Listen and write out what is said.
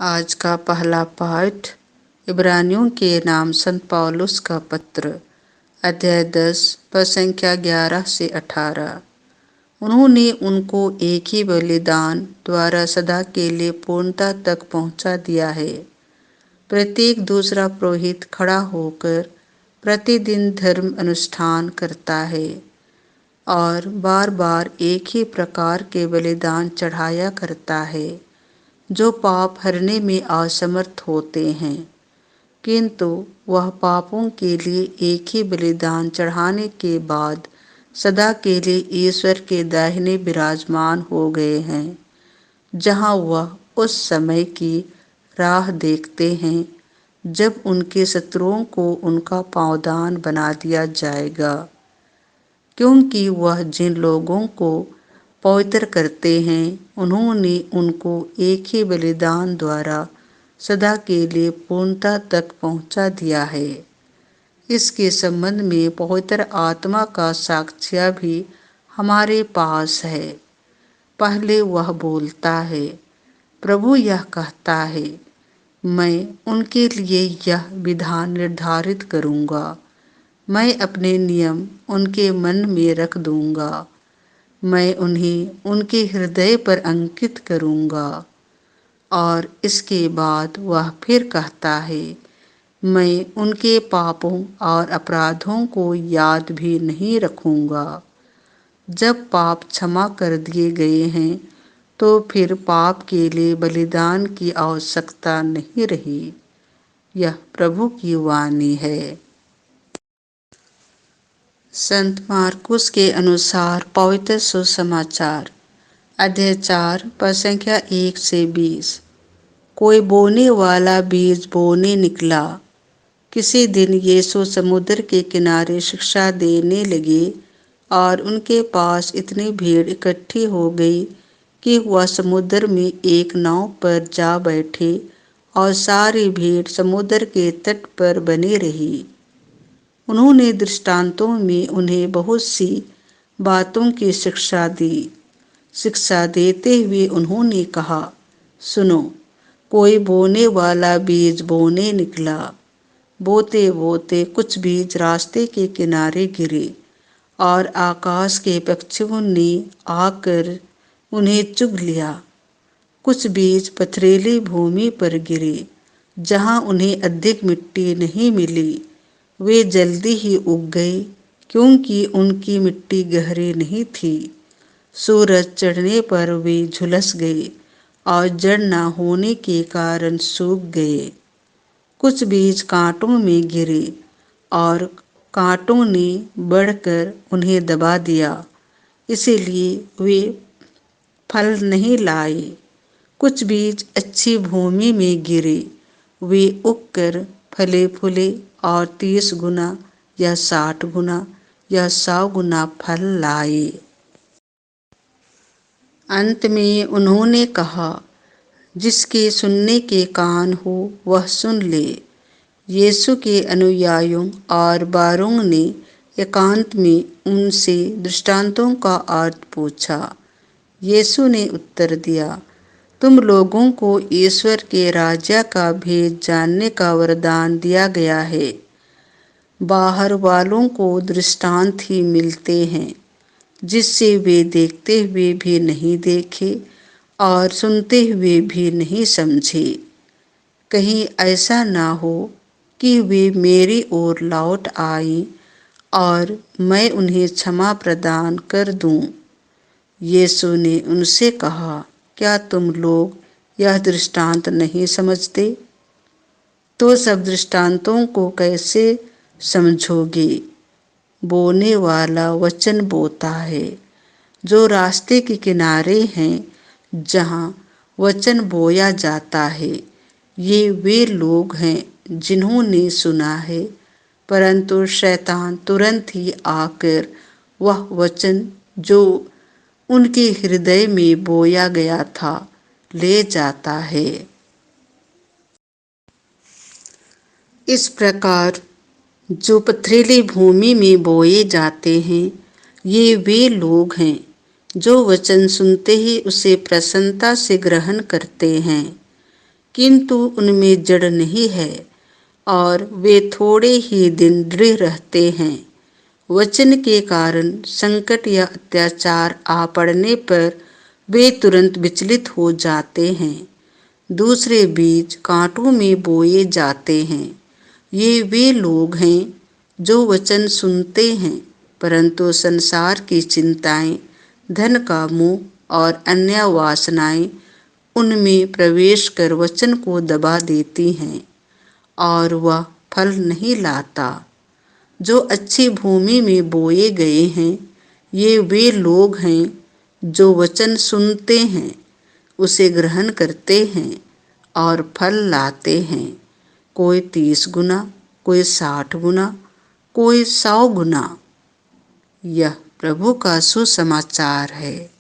आज का पहला पाठ इब्रानियों के नाम संत पौलुस का पत्र, अध्याय 10 पद संख्या 11 से 18। उन्होंने उनको एक ही बलिदान द्वारा सदा के लिए पूर्णता तक पहुंचा दिया है। प्रत्येक दूसरा पुरोहित खड़ा होकर प्रतिदिन धर्म अनुष्ठान करता है और बार बार एक ही प्रकार के बलिदान चढ़ाया करता है जो पाप हरने में असमर्थ होते हैं, किंतु वह पापों के लिए एक ही बलिदान चढ़ाने के बाद सदा के लिए ईश्वर के दाहिने विराजमान हो गए हैं, जहां वह उस समय की राह देखते हैं जब उनके शत्रुओं को उनका पांवदान बना दिया जाएगा। क्योंकि वह जिन लोगों को पवित्र करते हैं, उन्होंने उनको एक ही बलिदान द्वारा सदा के लिए पूर्णता तक पहुंचा दिया है। इसके संबंध में पवित्र आत्मा का साक्ष्य भी हमारे पास है। पहले वह बोलता है, प्रभु यह कहता है, मैं उनके लिए यह विधान निर्धारित करूंगा, मैं अपने नियम उनके मन में रख दूंगा, मैं उन्हें उनके हृदय पर अंकित करूंगा। और इसके बाद वह फिर कहता है, मैं उनके पापों और अपराधों को याद भी नहीं रखूंगा। जब पाप क्षमा कर दिए गए हैं तो फिर पाप के लिए बलिदान की आवश्यकता नहीं रही। यह प्रभु की वाणी है। संत मार्कुस के अनुसार पवित्र सुसमाचार, अध्याय 4 पद संख्या 1 से 20। कोई बोने वाला बीज बोने निकला। किसी दिन यीशु समुद्र के किनारे शिक्षा देने लगे और उनके पास इतनी भीड़ इकट्ठी हो गई कि वह समुद्र में एक नाव पर जा बैठे और सारी भीड़ समुद्र के तट पर बनी रही। उन्होंने दृष्टांतों में उन्हें बहुत सी बातों की शिक्षा दी। शिक्षा देते हुए उन्होंने कहा, सुनो, कोई बोने वाला बीज बोने निकला। बोते बोते कुछ बीज रास्ते के किनारे गिरे और आकाश के पक्षियों ने आकर उन्हें चुग लिया। कुछ बीज पथरीली भूमि पर गिरे, जहां उन्हें अधिक मिट्टी नहीं मिली। वे जल्दी ही उग गए, क्योंकि उनकी मिट्टी गहरी नहीं थी। सूरज चढ़ने पर वे झुलस गए और जड़ न होने के कारण सूख गए। कुछ बीज कांटों में गिरे और कांटों ने बढ़कर उन्हें दबा दिया, इसीलिए वे फल नहीं लाए। कुछ बीज अच्छी भूमि में गिरे, वे उगकर फले फूले और 30 गुना या 60 गुना या 100 गुना फल लाए। अंत में उन्होंने कहा, जिसके सुनने के कान हो वह सुन ले। यीशु के अनुयायियों और बारों ने एकांत में उनसे दृष्टांतों का अर्थ पूछा। यीशु ने उत्तर दिया, तुम लोगों को ईश्वर के राज्य का भेद जानने का वरदान दिया गया है। बाहर वालों को दृष्टांत ही मिलते हैं, जिससे वे देखते हुए भी नहीं देखे और सुनते हुए भी नहीं समझे। कहीं ऐसा ना हो कि वे मेरी ओर लौट आए और मैं उन्हें क्षमा प्रदान कर दूं। यीशु ने उनसे कहा, क्या तुम लोग यह दृष्टांत नहीं समझते? तो सब दृष्टांतों को कैसे समझोगे? बोने वाला वचन बोता है। जो रास्ते के किनारे हैं, जहां वचन बोया जाता है, ये वे लोग हैं जिन्होंने सुना है, परंतु शैतान तुरंत ही आकर वह वचन जो उनके हृदय में बोया गया था ले जाता है। इस प्रकार जो पथरीली भूमि में बोए जाते हैं, ये वे लोग हैं जो वचन सुनते ही उसे प्रसन्नता से ग्रहण करते हैं, किंतु उनमें जड़ नहीं है और वे थोड़े ही दिन दृढ़ रहते हैं। वचन के कारण संकट या अत्याचार आ पड़ने पर वे तुरंत विचलित हो जाते हैं। दूसरे बीज कांटों में बोए जाते हैं। ये वे लोग हैं जो वचन सुनते हैं, परंतु संसार की चिंताएं, धन का मोह और अन्य वासनाएं उनमें प्रवेश कर वचन को दबा देती हैं और वह फल नहीं लाता। जो अच्छी भूमि में बोए गए हैं, ये वे लोग हैं जो वचन सुनते हैं, उसे ग्रहण करते हैं और फल लाते हैं, कोई 30 गुना, कोई 60 गुना, कोई 100 गुना। यह प्रभु का सुसमाचार है।